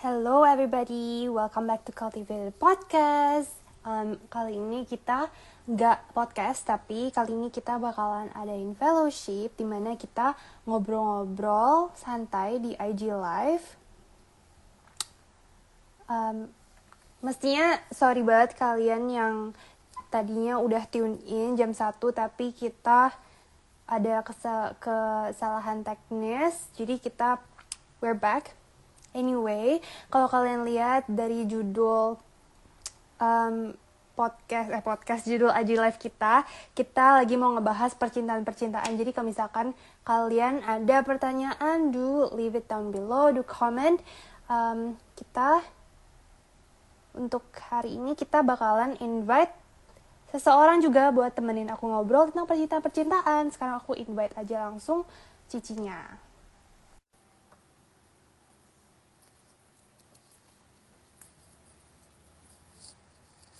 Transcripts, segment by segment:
Hello everybody, welcome back to Cultivated Podcast. Kali ini kita nggak podcast, tapi kali ini kita bakalan adain fellowship dimana kita ngobrol-ngobrol santai di IG Live. Mestinya sorry banget kalian yang tadinya udah tune in jam 1, tapi kita ada kesalahan teknis, jadi we're back. Anyway, kalau kalian lihat dari judul podcast judul IG Live kita lagi mau ngebahas percintaan. Jadi kalau misalkan kalian ada pertanyaan, do leave it down below, do comment. Untuk hari ini kita bakalan invite seseorang juga buat temenin aku ngobrol tentang percintaan. Sekarang aku invite aja langsung Cicinya.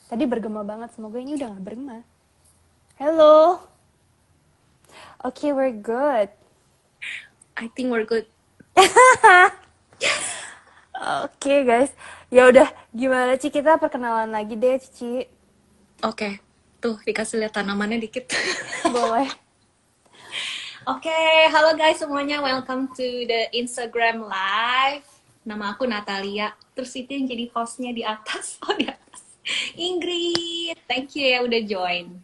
Tadi bergema banget, semoga ini udah gak bergema. Hello. Okay, we're good. I think we're good. Okay, guys. Ya udah, gimana Ci? Kita perkenalan lagi deh, Cici. Oke. Tuh, dikasih lihat tanamannya dikit. Boleh. Oke, halo guys semuanya. Welcome to the Instagram Live. Nama aku Natalia. Terus itu yang jadi hostnya di atas. Oh, di atas. Ingrid. Thank you ya udah join.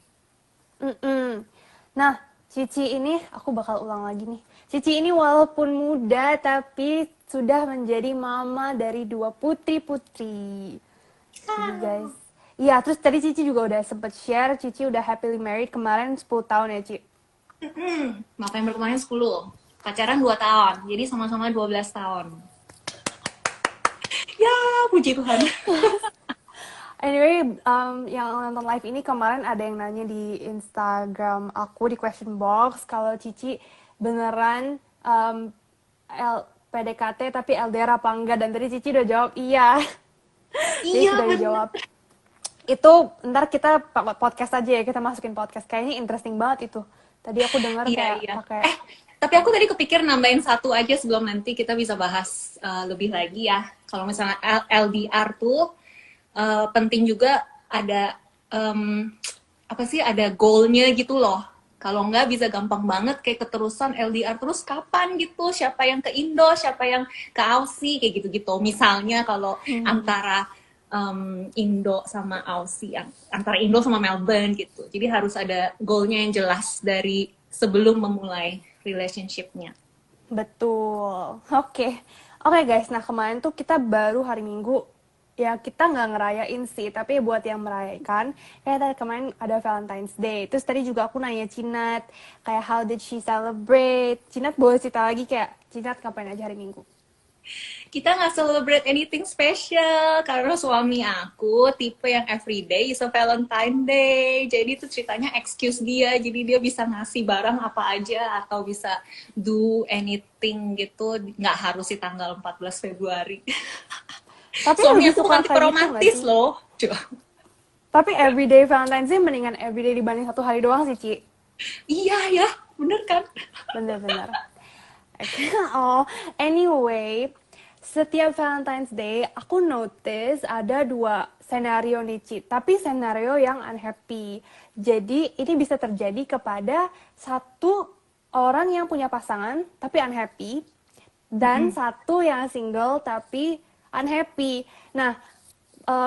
Nah, Cici ini, aku bakal ulang lagi nih. Cici ini walaupun muda, tapi sudah menjadi mama dari 2 putri-putri. Jadi guys, iya, terus tadi Cici juga udah sempet share, Cici udah happily married kemarin 10 tahun ya, Ci? November kemarin 10. Pacaran 2 tahun, jadi sama-sama 12 tahun. Ya, puji Tuhan. Anyway, yang nonton live ini kemarin ada yang nanya di Instagram aku di question box kalau Cici beneran PDKT tapi LDR apa enggak, dan tadi Cici udah jawab iya. Jadi sudah dijawab. Itu ntar kita podcast aja ya, kita masukin podcast. Kayaknya interesting banget itu. Tadi aku dengar pakai. Tapi aku tadi kepikir nambahin satu aja sebelum nanti kita bisa bahas lebih lagi ya. Kalau misalnya LDR tuh penting juga ada ada goalnya gitu loh. Kalau nggak bisa gampang banget kayak keterusan LDR terus kapan gitu, siapa yang ke Indo, siapa yang ke Aussie kayak gitu-gitu. Misalnya kalau antara Indo sama Aussie, antara Indo sama Melbourne gitu. Jadi harus ada goalnya yang jelas dari sebelum memulai relationship-nya. Betul. Oke guys, nah kemarin tuh kita baru hari Minggu, ya kita nggak ngerayain sih, tapi buat yang merayakan, kayak tadi kemarin ada Valentine's Day. Terus tadi juga aku nanya Cinat, kayak how did she celebrate? Cinat boleh cerita lagi kayak Cinat ngapain aja hari Minggu? Kita nggak celebrate anything special karena suami aku tipe yang everyday is a Valentine Day. Jadi itu ceritanya excuse dia, jadi dia bisa ngasih barang apa aja atau bisa do anything gitu, nggak harus di tanggal 14 Februari. Tapi suami aku bukan tipe romantis gitu loh. Tapi everyday Valentine's Day mendingan everyday dibanding satu hari doang sih, Ci. Iya ya, bener kan? Bener. Oh, anyway, setiap Valentine's Day aku notice ada 2 senario nih, Ci. Tapi senario yang unhappy. Jadi ini bisa terjadi kepada satu orang yang punya pasangan tapi unhappy, dan satu yang single tapi unhappy. Nah,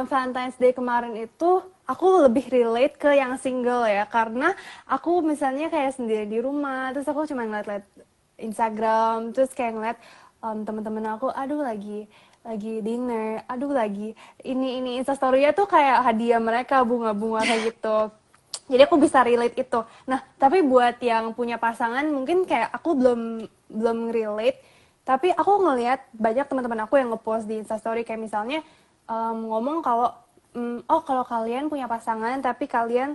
Valentine's Day kemarin itu aku lebih relate ke yang single ya, karena aku misalnya kayak sendiri di rumah, terus aku cuma ngeliat Instagram, terus kayak ngeliat teman-teman aku, aduh lagi dinner, aduh lagi ini Instastory-nya tuh kayak hadiah mereka, bunga-bunga kayak gitu. Jadi aku bisa relate itu. Nah, tapi buat yang punya pasangan mungkin kayak aku belum relate. Tapi aku ngelihat banyak teman-teman aku yang ngepost di Instastory kayak misalnya ngomong kalau kalau kalian punya pasangan tapi kalian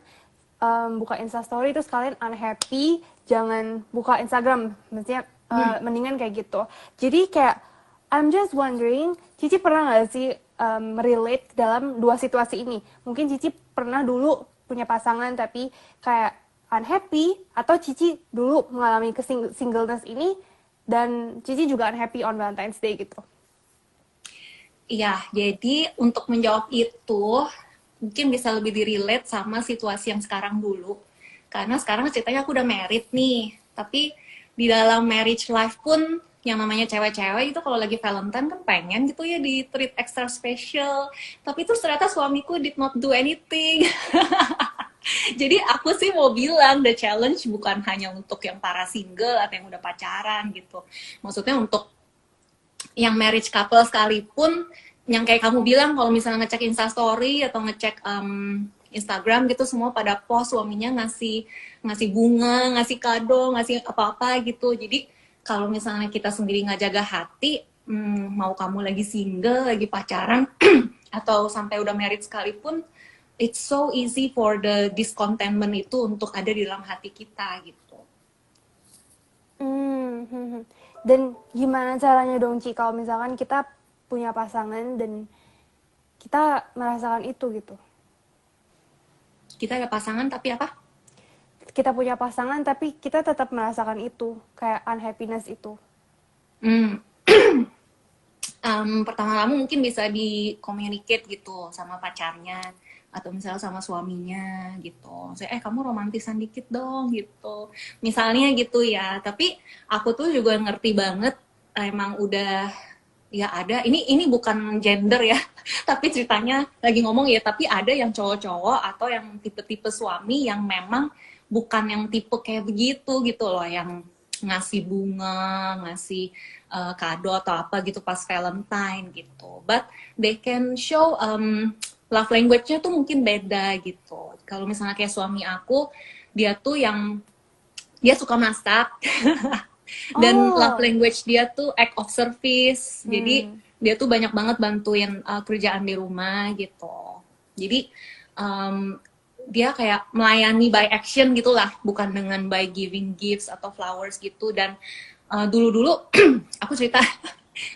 buka Instastory terus kalian unhappy, jangan buka Instagram. Maksudnya mendingan kayak gitu. Jadi kayak I'm just wondering, Cici pernah nggak sih relate dalam 2 situasi ini? Mungkin Cici pernah dulu punya pasangan tapi kayak unhappy, atau Cici dulu mengalami singleness ini dan Cici juga unhappy on Valentine's Day gitu. Iya, jadi untuk menjawab itu mungkin bisa lebih di-relate sama situasi yang sekarang dulu. Karena sekarang ceritanya aku udah married nih, tapi di dalam marriage life pun yang namanya cewek-cewek itu kalau lagi Valentine kan pengen gitu ya di treat extra special. Tapi itu ternyata suamiku did not do anything. Jadi aku sih mau bilang the challenge bukan hanya untuk yang para single atau yang udah pacaran gitu. Maksudnya untuk yang marriage couple sekalipun, yang kayak kamu bilang kalau misalnya ngecek Instastory atau ngecek Instagram gitu, semua pada post suaminya ngasih bunga, ngasih kado, ngasih apa-apa gitu. Jadi kalau misalnya kita sendiri nggak jaga hati, mau kamu lagi single, lagi pacaran, atau sampai udah married sekalipun, it's so easy for the discontentment itu untuk ada di dalam hati kita gitu. Dan gimana caranya dong Ci kalau misalkan kita punya pasangan dan kita merasakan itu gitu? Kita ada pasangan tapi apa? Kita punya pasangan tapi kita tetap merasakan itu, kayak unhappiness itu. Hmm. Pertama-tama mungkin bisa di-communicate gitu sama pacarnya atau misalnya sama suaminya gitu. Saya kamu romantisan dikit dong gitu. Misalnya gitu ya. Tapi aku tuh juga ngerti banget emang udah ya ada ini bukan gender ya. Tapi ceritanya lagi ngomong ya, tapi ada yang cowok-cowok atau yang tipe-tipe suami yang memang bukan yang tipe kayak begitu gitu loh, yang ngasih bunga, ngasih kado atau apa gitu pas Valentine gitu. But they can show love language-nya tuh mungkin beda gitu. Kalau misalnya kayak suami aku, dia tuh yang dia suka masak dan love language dia tuh act of service. Jadi dia tuh banyak banget bantuin kerjaan di rumah gitu. Jadi dia kayak melayani by action gitulah, bukan dengan by giving gifts atau flowers gitu. Dan dulu-dulu aku cerita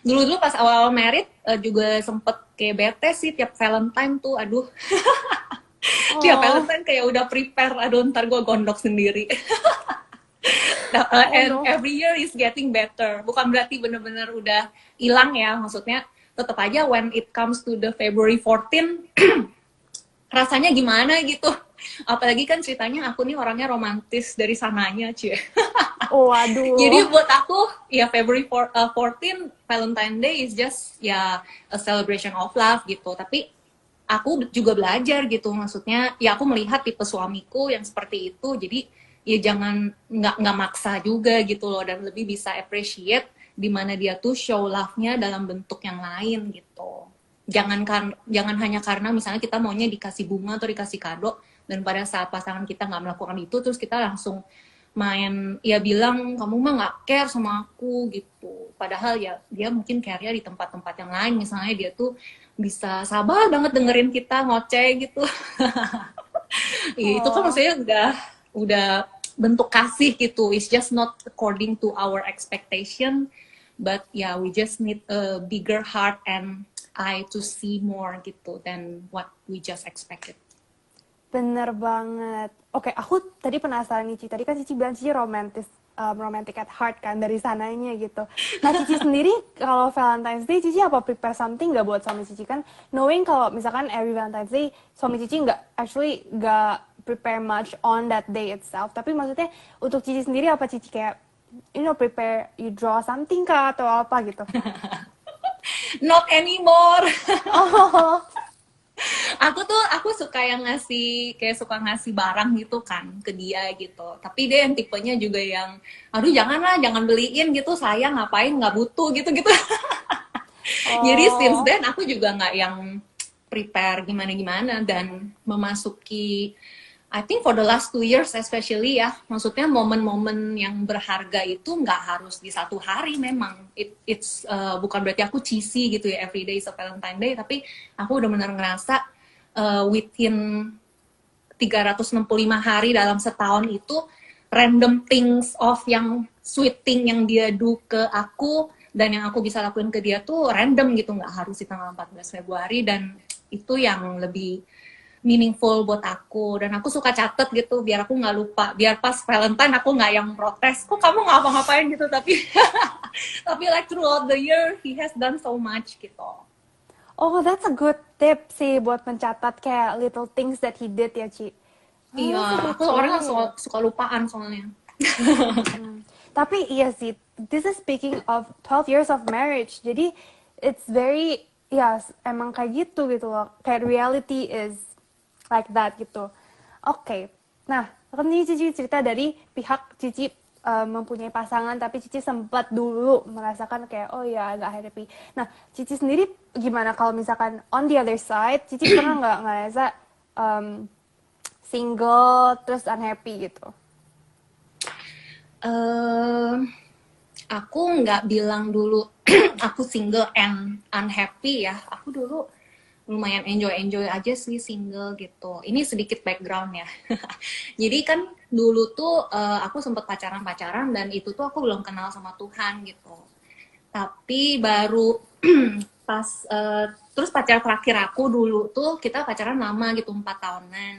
dulu-dulu pas awal married juga sempet kayak bete sih tiap Valentine tuh, aduh. Tiap Valentine kayak udah prepare, aduh ntar gue gondok sendiri. And every year is getting better. Bukan berarti bener-bener udah hilang ya, maksudnya tetap aja when it comes to the February 14 rasanya gimana gitu. Apalagi kan ceritanya aku nih orangnya romantis dari sananya, Cie. Waduh. Jadi buat aku ya February 14 Valentine Day is just ya a celebration of love gitu. Tapi aku juga belajar gitu, maksudnya ya aku melihat tipe suamiku yang seperti itu, jadi ya jangan nggak maksa juga gitu loh, dan lebih bisa appreciate di mana dia tuh show love-nya dalam bentuk yang lain gitu. Jangan hanya karena misalnya kita maunya dikasih bunga atau dikasih kado, dan pada saat pasangan kita nggak melakukan itu terus kita langsung main ya bilang kamu mah nggak care sama aku gitu. Padahal ya dia mungkin care-nya di tempat-tempat yang lain, misalnya dia tuh bisa sabar banget dengerin kita ngoceh gitu. Ya, itu kan maksudnya udah bentuk kasih gitu. It's just not according to our expectation, but yeah, we just need a bigger heart and eye to see more gitu than what we just expected. Bener banget. Oke, aku tadi penasaran nih Cici. Tadi kan Cici bilang Cici romantic at heart kan dari sananya gitu. Nah Cici sendiri kalau Valentine's Day Cici apa prepare something nggak buat suami Cici, kan knowing kalau misalkan every Valentine's Day suami Cici nggak prepare much on that day itself. Tapi maksudnya untuk Cici sendiri apa Cici kayak prepare, you draw something kah atau apa gitu? Not anymore. Oh. Aku suka yang suka ngasih barang gitu kan ke dia gitu. Tapi dia yang tipenya juga yang aduh janganlah, jangan beliin gitu, sayang ngapain, nggak butuh gitu-gitu. Jadi since then aku juga nggak yang prepare gimana-gimana, dan memasuki I think for the last 2 years especially ya, maksudnya momen-momen yang berharga itu nggak harus di satu hari memang. It's bukan berarti aku cheesy gitu ya, every day is a Valentine Day, tapi aku udah benar ngerasa within 365 hari dalam setahun itu, random things of yang sweet thing yang dia do ke aku, dan yang aku bisa lakuin ke dia tuh random gitu, nggak harus di tanggal 14 Februari, dan itu yang lebih meaningful buat aku. Dan aku suka catet gitu biar aku nggak lupa, biar pas Valentine aku nggak yang protes kok kamu nggak ngapa-ngapain gitu, tapi like throughout the year he has done so much gitu. Oh, that's a good tip sih buat mencatat kayak little things that he did ya, Ci. Oh, Iya, that's a good aku orangnya point. suka lupaan soalnya. Tapi iya sih, this is speaking of 12 years of marriage. Jadi it's very, ya emang kayak gitu loh. Kayak reality is like that gitu. Oke, nah kan ini Cici cerita dari pihak Cici mempunyai pasangan, tapi Cici sempat dulu merasakan kayak, oh ya agak happy. Nah, Cici sendiri gimana kalau misalkan on the other side, Cici pernah nggak ngerasa single terus unhappy gitu? eh aku nggak bilang dulu aku single and unhappy ya. Aku dulu lumayan enjoy aja sih single gitu. Ini sedikit background ya. Jadi kan dulu tuh aku sempet pacaran dan itu tuh aku belum kenal sama Tuhan gitu. Tapi baru pas terus pacar terakhir aku dulu tuh kita pacaran lama gitu 4 tahunan.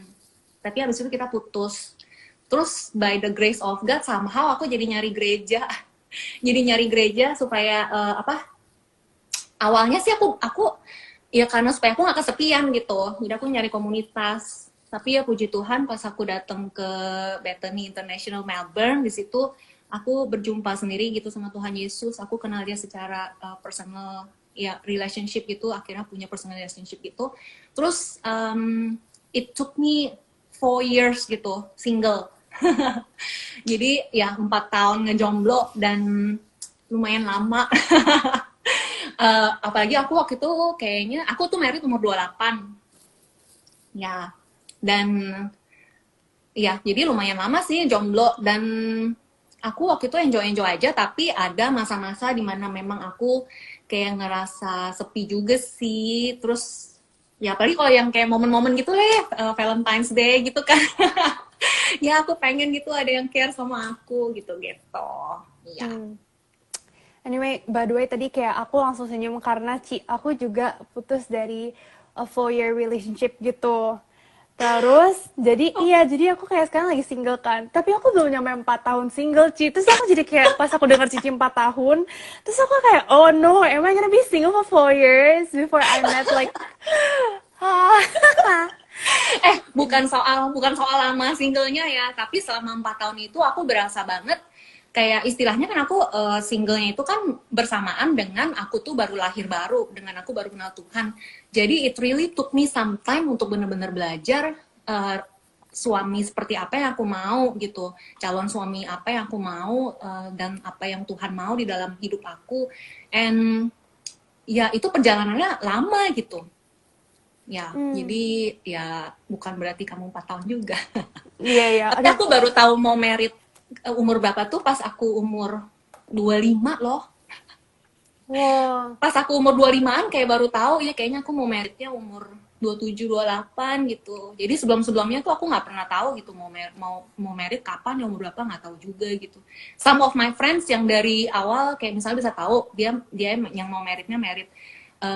Tapi habis itu kita putus. Terus by the grace of God somehow aku jadi nyari gereja. Jadi nyari gereja supaya apa? Awalnya sih aku ya karena supaya aku nggak kesepian gitu. Jadi aku nyari komunitas. Tapi ya puji Tuhan pas aku datang ke Bethany International Melbourne, di situ aku berjumpa sendiri gitu sama Tuhan Yesus. Aku kenal dia secara personal, ya relationship gitu. Akhirnya punya personal relationship gitu. Terus it took me 4 years gitu single. Jadi ya 4 tahun ngejomblo dan lumayan lama. Apalagi aku waktu itu kayaknya aku tuh married umur 28 ya, dan ya jadi lumayan lama sih jomblo. Dan aku waktu itu enjoy aja, tapi ada masa-masa dimana memang aku kayak ngerasa sepi juga sih. Terus ya apalagi kalau yang kayak momen-momen gitu Valentine's Day gitu kan. Ya aku pengen gitu ada yang care sama aku gitu ya. Anyway, by the way tadi kayak aku langsung senyum karena aku juga putus dari a 4 year relationship gitu. Terus, jadi aku kayak sekarang lagi single kan. Tapi aku belum nyampe 4 tahun single, Terus aku jadi kayak pas aku denger Cici 4 tahun, terus aku kayak, oh no, am I gonna be single for 4 years before I met like bukan soal lama singlenya ya, tapi selama 4 tahun itu aku berasa banget kayak istilahnya kan aku singlenya itu kan bersamaan dengan aku tuh baru lahir baru, dengan aku baru kenal Tuhan. Jadi it really took me some time untuk benar-benar belajar suami seperti apa yang aku mau gitu, calon suami apa yang aku mau, dan apa yang Tuhan mau di dalam hidup aku. And ya itu perjalanannya lama gitu. Ya, jadi ya bukan berarti kamu 4 tahun juga. Iya, iya. Tapi aku baru tahu mau merit umur berapa tuh pas aku umur 25 loh. Wow. Pas aku umur 25-an kayak baru tahu ya kayaknya aku mau meritnya umur 27 28 gitu. Jadi sebelum-sebelumnya tuh aku nggak pernah tahu gitu mau merit kapan, ya umur berapa nggak tahu juga gitu. Some of my friends yang dari awal kayak misalnya bisa tahu dia yang mau meritnya merit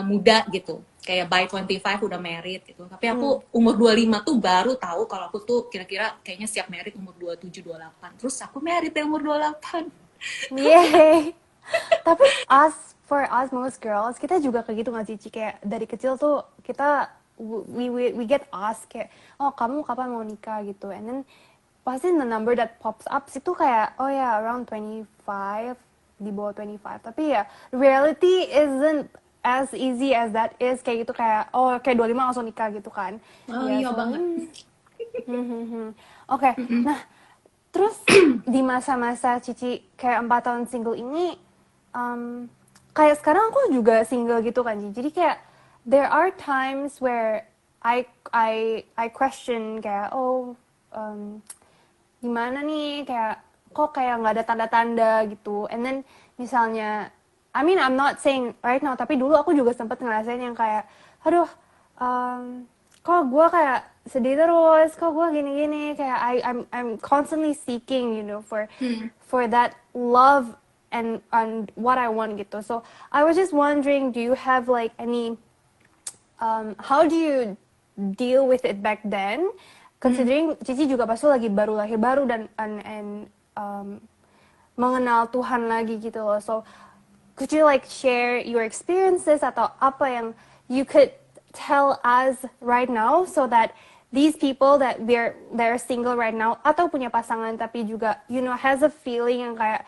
muda gitu. Kayak by 25 udah merit gitu. Tapi aku umur 25 tuh baru tahu kalau aku tuh kira-kira kayaknya siap merit umur 27 28. Terus aku merit ya umur 28. Yay. Tapi for us most girls, kita juga kayak gitu nggak Cici? Kayak dari kecil tuh kita we get asked kayak, oh kamu kapan mau nikah gitu, and then pasti the number that pops up itu kayak, oh ya around 25, di bawah 25. Tapi ya reality isn't as easy as that is, kayak gitu kayak, oh kayak 25 langsung nikah gitu kan. Oh iya banget. Oke, nah terus di masa-masa Cici kayak 4 tahun single ini, kayak sekarang aku juga single gitu kan, Cici. Jadi kayak there are times where I question kayak, oh gimana nih, kayak kok kayak nggak ada tanda-tanda gitu. And then misalnya, I mean I'm not saying right now, tapi dulu aku juga sempet ngerasain yang kayak, aduh, kok gue kayak sedih terus, kok gue gini-gini, kayak I'm constantly seeking, for that love and what I want gitu. So I was just wondering, do you have like any, how do you deal with it back then? Considering Cici juga pasti lagi baru lahir baru dan mengenal Tuhan lagi gitu loh. So could you like share your experiences atau apa yang you could tell us right now so that these people that they're single right now atau punya pasangan tapi juga has a feeling yang kayak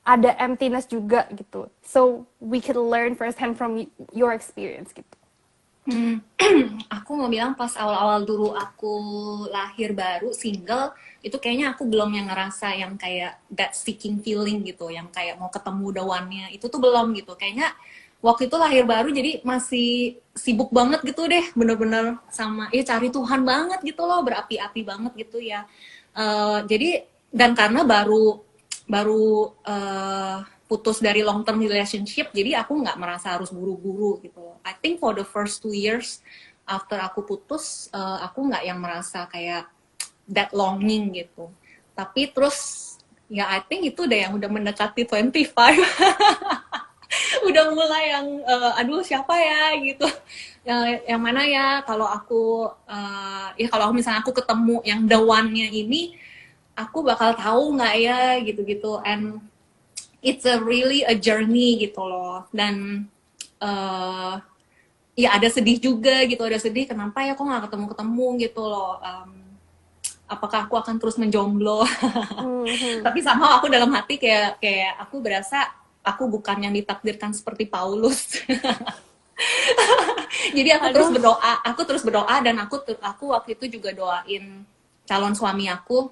ada emptiness juga gitu. So we could learn firsthand from your experience gitu. Aku mau bilang pas awal-awal dulu aku lahir baru single, itu kayaknya aku belum yang ngerasa yang kayak that seeking feeling gitu, yang kayak mau ketemu the one-nya, itu tuh belum gitu. Kayaknya waktu itu lahir baru jadi masih sibuk banget gitu deh, bener-bener sama cari Tuhan banget gitu loh, berapi-api banget gitu ya. Jadi dan karena baru putus dari long term relationship, jadi aku nggak merasa harus buru-buru gitu. I think for the first 2 years after aku putus, aku nggak yang merasa kayak that longing gitu. Tapi terus ya I think itu udah yang udah mendekati 25 udah mulai yang aduh siapa ya gitu, yang mana ya kalau aku kalau misalnya aku ketemu yang the one-nya ini, aku bakal tahu nggak ya gitu-gitu. And it's really a journey gitu loh. Dan ya ada sedih juga gitu, ada sedih kenapa ya kok nggak ketemu gitu loh. Apakah aku akan terus menjomblo? Tapi sama aku dalam hati kayak aku berasa aku bukan yang ditakdirkan seperti Paulus. Jadi aku terus berdoa dan aku waktu itu juga doain calon suami aku.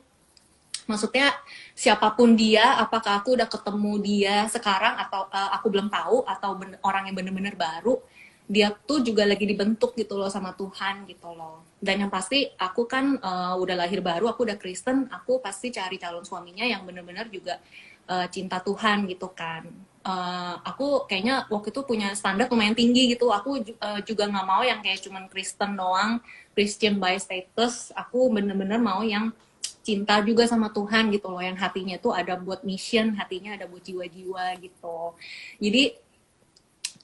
Maksudnya siapapun dia, apakah aku udah ketemu dia sekarang atau aku belum tahu, atau orang yang bener-bener baru, dia tuh juga lagi dibentuk gitu loh sama Tuhan gitu loh. Dan yang pasti aku kan udah lahir baru, aku udah Kristen, aku pasti cari calon suaminya yang bener-bener juga cinta Tuhan gitu kan. Aku kayaknya waktu itu punya standar lumayan tinggi gitu. Aku juga nggak mau yang kayak cuman Kristen doang, Christian by status. Aku bener-bener mau yang cinta juga sama Tuhan gitu loh, yang hatinya tuh ada buat mission, hatinya ada buat jiwa-jiwa gitu. Jadi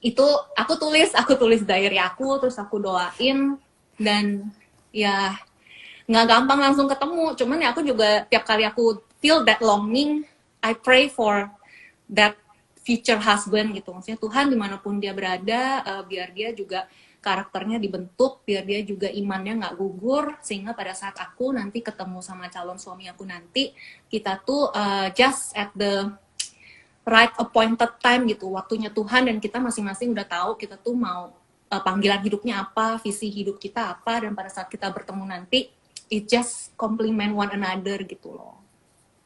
itu aku tulis diary aku, terus aku doain, dan ya nggak gampang langsung ketemu, cuman ya aku juga tiap kali aku feel that longing, I pray for that future husband gitu. Maksudnya Tuhan dimanapun dia berada, biar dia juga karakternya dibentuk, biar dia juga imannya nggak gugur, sehingga pada saat aku nanti ketemu sama calon suami aku nanti, kita tuh just at the right appointed time gitu, waktunya Tuhan, dan kita masing-masing udah tahu kita tuh mau panggilan hidupnya apa, visi hidup kita apa, dan pada saat kita bertemu nanti, it just complement one another gitu loh.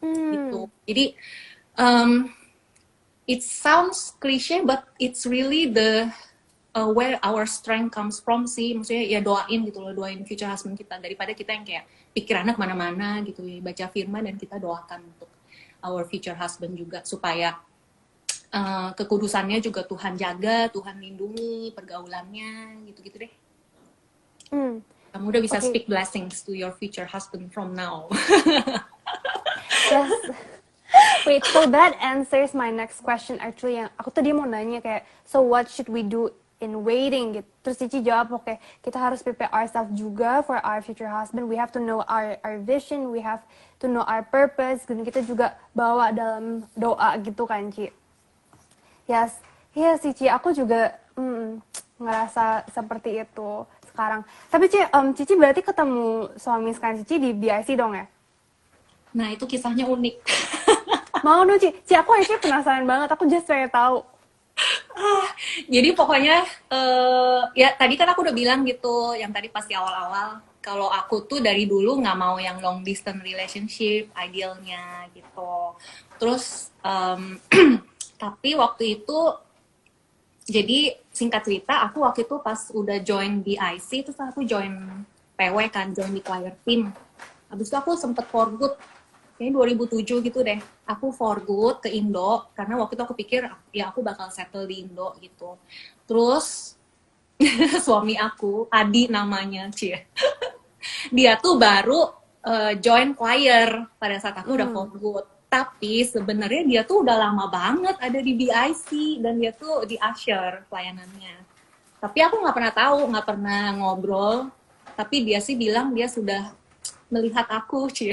Gitu. Jadi it sounds cliche, but it's really the where our strength comes from sih. Maksudnya ya doain gitu loh, doain future husband kita, daripada kita yang kayak pikirannya kemana-mana gitu ya. Baca firman dan kita doakan untuk our future husband juga, supaya kekudusannya juga Tuhan jaga, Tuhan lindungi, pergaulannya gitu-gitu deh. Kamu udah bisa speak blessings to your future husband from now. Yes. Wait, so that answers my next question actually. Yang aku tadi mau nanya kayak, so what should we do in waiting gitu. Terus Cici jawab, oke, kita harus prepare ourselves juga for our future husband. We have to know our vision, we have to know our purpose. Dan kita juga bawa dalam doa gitu kan, Ci. Yes, iya sih, Ci. Aku juga ngerasa seperti itu sekarang. Tapi Cici berarti ketemu suami sekarang Cici di BIC dong ya? Nah, itu kisahnya unik. Mau dong, Ci. Ci, aku actually penasaran banget. Aku just pengen tahu. Jadi pokoknya ya tadi kan aku udah bilang gitu, yang tadi pasti awal-awal, kalau aku tuh dari dulu nggak mau yang long distance relationship idealnya gitu. Terus tapi waktu itu, jadi singkat cerita, aku waktu itu pas udah join BIC, terus aku join PW kan, join di choir team. Habis itu aku sempet for good, kayaknya 2007 gitu deh, aku for good ke Indo, karena waktu itu aku pikir ya aku bakal settle di Indo gitu. Terus suami aku, Adi namanya, Cie, dia tuh baru join choir pada saat aku udah for good. Tapi sebenarnya dia tuh udah lama banget ada di BIC, dan dia tuh di usher pelayanannya. Tapi aku nggak pernah tahu, nggak pernah ngobrol. Tapi dia sih bilang dia sudah melihat aku, Cie.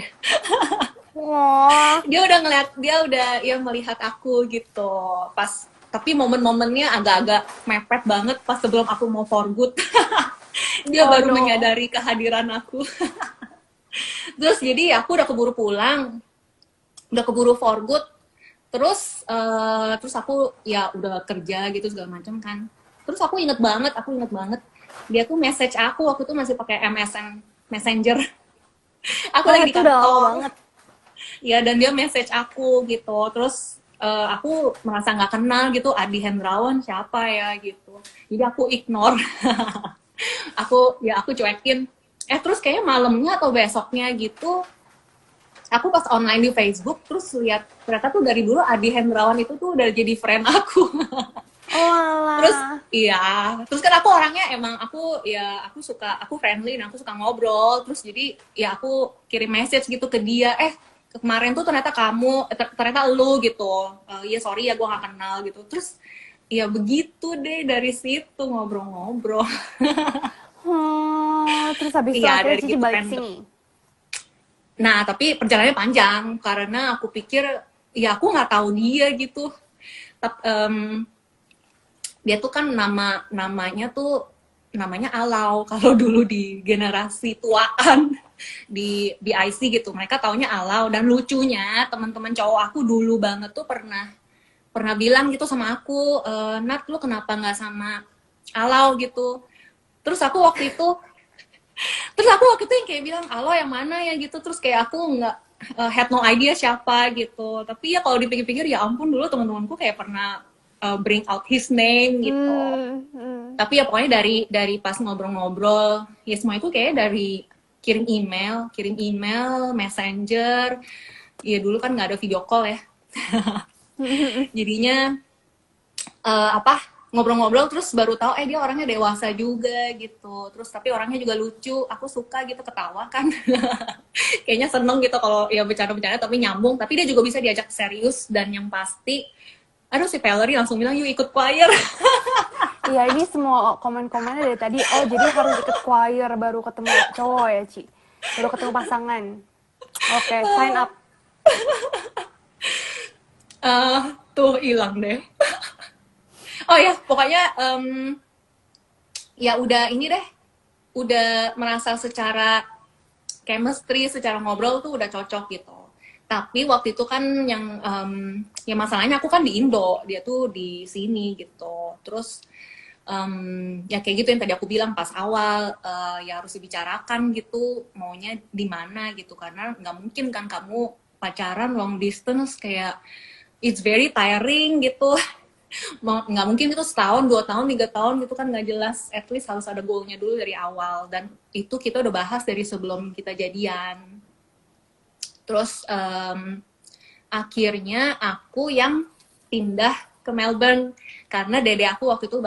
Dia udah melihat aku gitu. Pas tapi momen-momennya agak-agak mepet banget pas sebelum aku mau for good. Dia Oh baru no. menyadari kehadiran aku. Terus jadi aku udah keburu pulang, udah keburu for good. Terus aku ya udah kerja gitu segala macam kan. Terus aku inget banget dia tuh message aku waktu itu masih pakai MSN Messenger. Aku Oh lagi di itu udah lama kantor. banget. Ya, dan dia message aku gitu. Terus aku merasa nggak kenal gitu, Adi Hendrawan siapa ya gitu. Jadi aku ignore. aku cuekin. Terus kayaknya malamnya atau besoknya gitu, aku pas online di Facebook terus lihat ternyata tuh dari dulu Adi Hendrawan itu tuh udah jadi friend aku. Oh Terus alah. iya, terus kan aku orangnya emang aku friendly dan aku suka ngobrol. Terus jadi ya aku kirim message gitu ke dia, kemarin tuh ternyata ternyata lu gitu. Iya sorry ya gue gak kenal gitu. Terus ya begitu deh dari situ ngobrol-ngobrol. Terus habis itu Iya akhirnya dari Cici gitu balik random. sini. Nah tapi perjalanannya panjang karena aku pikir ya aku nggak tahu dia gitu. Dia tuh kan namanya Alau. Kalau dulu di generasi tuaan di IC gitu mereka taunya Alau. Dan lucunya teman-teman cowok aku dulu banget tuh pernah bilang gitu sama aku, Nat lu kenapa nggak sama Alau gitu. terus aku waktu itu terus aku waktu itu yang kayak bilang Alau yang mana ya gitu. Terus kayak aku nggak had no idea siapa gitu. Tapi ya kalau dipikir-pikir ya ampun, dulu teman-temanku kayak pernah bring out his name gitu. Hmm. Tapi ya pokoknya dari pas ngobrol-ngobrol ya semua itu kayak dari kirim email, messenger. Ya dulu kan nggak ada video call ya. Jadinya ngobrol-ngobrol terus baru tahu dia orangnya dewasa juga gitu. Terus tapi orangnya juga lucu, aku suka gitu, ketawa kan. Kayaknya seneng gitu kalau ya bercanda-bercanda tapi nyambung. Tapi dia juga bisa diajak serius. Dan yang pasti aduh, si Valerie langsung bilang yuk ikut choir. Iya, ini semua komen-komennya dari tadi. Oh, jadi harus ikut choir baru ketemu cowok ya, Ci? Baru ketemu pasangan. Oke, sign up. Tuh hilang deh. Oh ya, pokoknya ya udah ini deh, udah merasa secara chemistry, secara ngobrol tuh udah cocok gitu. Tapi waktu itu kan yang ya masalahnya aku kan di Indo, dia tuh di sini gitu. Terus ya kayak gitu yang tadi aku bilang pas awal, ya harus dibicarakan gitu maunya di mana gitu, karena nggak mungkin kan kamu pacaran long distance kayak it's very tiring gitu. Nggak mungkin itu setahun, 2 tahun, 3 tahun gitu kan nggak jelas. At least harus ada goalnya dulu dari awal, dan itu kita udah bahas dari sebelum kita jadian. Terus akhirnya aku yang pindah ke Melbourne karena dede aku waktu itu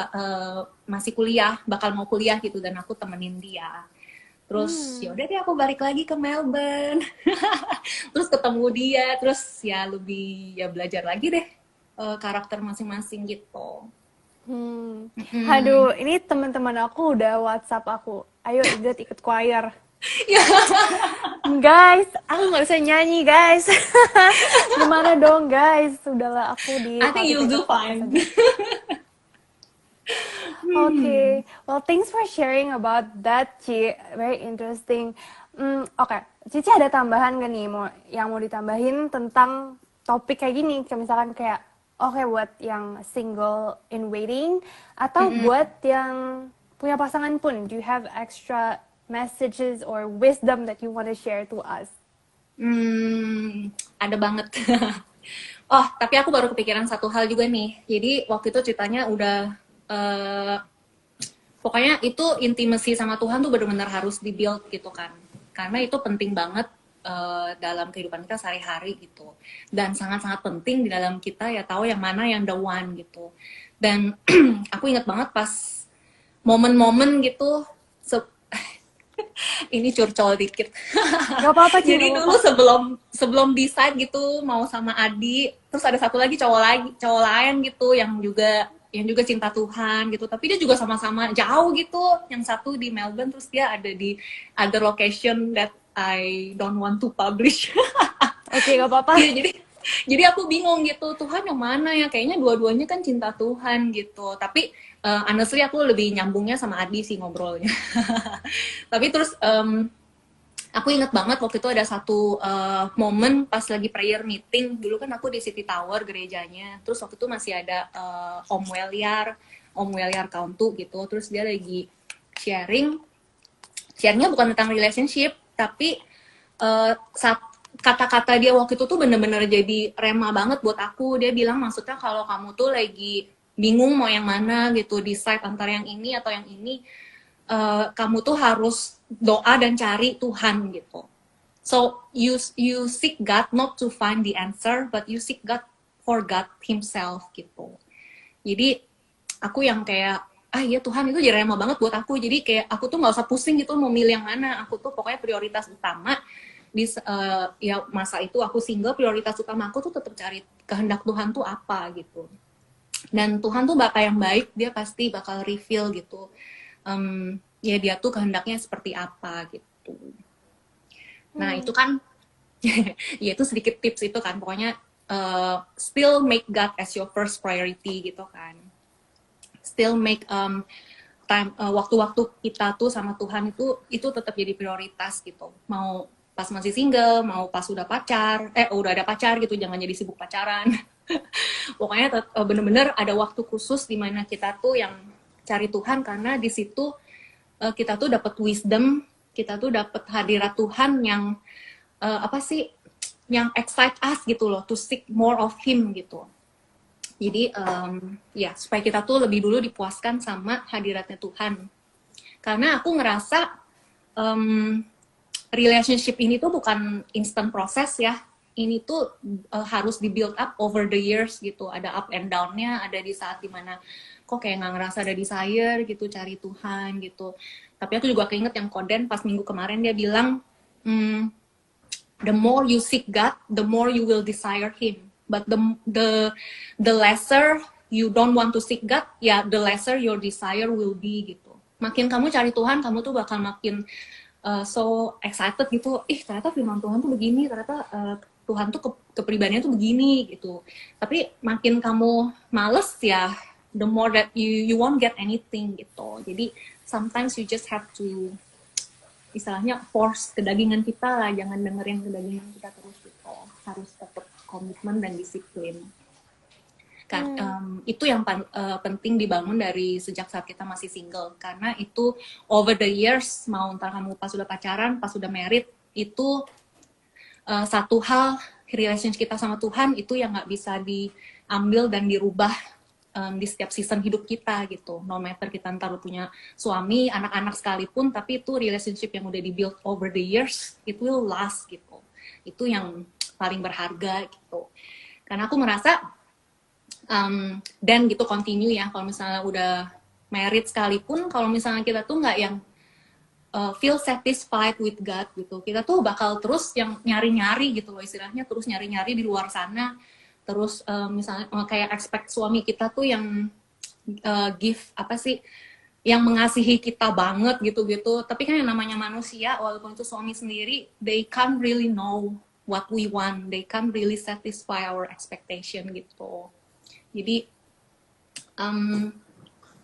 masih kuliah, bakal mau kuliah gitu, dan aku temenin dia. Terus ya udah deh aku balik lagi ke Melbourne. Terus ketemu dia, terus ya lebih ya belajar lagi deh karakter masing-masing gitu. Aduh, ini teman-teman aku udah WhatsApp aku. Ayo Ingrid ikut choir. Guys, aku nggak bisa nyanyi guys. Gimana dong guys? Udahlah aku di I think you'll do fine. Okay, well thanks for sharing about that, Ci. Very interesting. Oke, Cici ada tambahan gak nih yang mau ditambahin tentang topik kayak gini? Kayak misalkan kayak, oke buat yang single in waiting atau buat yang punya pasangan pun, do you have extra messages or wisdom that you want to share to us? Ada banget. Oh, tapi aku baru kepikiran satu hal juga nih. Jadi waktu itu ceritanya udah pokoknya itu intimacy sama Tuhan tuh benar-benar harus dibuild gitu kan. Karena itu penting banget dalam kehidupan kita sehari-hari gitu. Dan sangat-sangat penting di dalam kita ya tahu yang mana yang the one gitu. Dan aku ingat banget pas momen-momen gitu ini curcol dikit. Gak apa-apa, Ci. Jadi dulu sebelum decide gitu mau sama Adi, terus ada satu lagi cowok lain gitu yang juga cinta Tuhan gitu, tapi dia juga sama-sama jauh gitu. Yang satu di Melbourne, terus dia ada di other location that I don't want to publish. Oke, gak apa-apa. Iya, Jadi aku bingung gitu, Tuhan yang mana ya? Kayaknya dua-duanya kan cinta Tuhan gitu. Tapi honestly aku lebih nyambungnya sama Adi sih ngobrolnya. Tapi terus aku inget banget waktu itu ada satu momen pas lagi prayer meeting. Dulu kan aku di City Tower gerejanya. Terus waktu itu masih ada Om Weliar Kauntu gitu. Terus dia lagi sharingnya bukan tentang relationship, tapi kata-kata dia waktu itu tuh bener-bener jadi rema banget buat aku. Dia bilang maksudnya kalau kamu tuh lagi bingung mau yang mana gitu, decide antara yang ini atau yang ini, kamu tuh harus doa dan cari Tuhan gitu. So you seek God not to find the answer, but you seek God for God Himself gitu. Jadi aku yang kayak iya Tuhan itu jadi rema banget buat aku. Jadi kayak aku tuh nggak usah pusing gitu mau milih yang mana. Aku tuh pokoknya prioritas utama di ya masa itu aku single, prioritas utama aku tuh tetap cari kehendak Tuhan tuh apa gitu. Dan Tuhan tuh bakal yang baik, dia pasti bakal reveal gitu. Ya dia tuh kehendaknya seperti apa gitu. Nah itu kan ya itu sedikit tips itu kan pokoknya still make God as your first priority gitu kan. Still make time waktu-waktu kita tuh sama Tuhan itu tetap jadi prioritas gitu. Mau pas masih single, mau pas udah pacar, udah ada pacar gitu, jangan jadi sibuk pacaran. Pokoknya bener-bener ada waktu khusus di mana kita tuh yang cari Tuhan, karena di situ kita tuh dapat wisdom, kita tuh dapat hadirat Tuhan yang apa sih, yang excite us gitu loh, to seek more of Him gitu. Jadi ya supaya kita tuh lebih dulu dipuaskan sama hadiratnya Tuhan. Karena aku ngerasa relationship ini tuh bukan instant proses ya. Ini tuh harus di build up over the years gitu. Ada up and down-nya, ada di saat dimana kok kayak nggak ngerasa ada desire gitu, cari Tuhan gitu. Tapi aku juga keinget yang Koden pas minggu kemarin dia bilang, the more you seek God, the more you will desire Him. But the lesser you don't want to seek God, ya the lesser your desire will be gitu. Makin kamu cari Tuhan, kamu tuh bakal makin so excited gitu. Ternyata firman Tuhan tuh begini, ternyata Tuhan tuh kepribadiannya tuh begini gitu. Tapi makin kamu males ya, the more that you won't get anything gitu. Jadi sometimes you just have to istilahnya force kedagingan kita lah, jangan dengerin kedagingan kita terus gitu. Harus tetap komitmen dan disiplin. Kan itu yang penting dibangun dari sejak saat kita masih single, karena itu over the years, mau entar kamu pas udah pacaran, pas udah married, itu satu hal relationship kita sama Tuhan itu yang nggak bisa diambil dan dirubah di setiap season hidup kita gitu. No matter kita ntar punya suami, anak-anak sekalipun, tapi itu relationship yang udah di-build over the years, it will last gitu. Itu yang paling berharga gitu. Karena aku merasa dan gitu continue ya, kalau misalnya udah married sekalipun, kalau misalnya kita tuh nggak yang feel satisfied with God gitu, kita tuh bakal terus yang nyari-nyari gitu loh istilahnya, terus nyari-nyari di luar sana, terus misalnya kayak expect suami kita tuh yang give apa sih, yang mengasihi kita banget gitu-gitu. Tapi kan yang namanya manusia, walaupun itu suami sendiri, they can't really know what we want, they can't really satisfy our expectation gitu. Jadi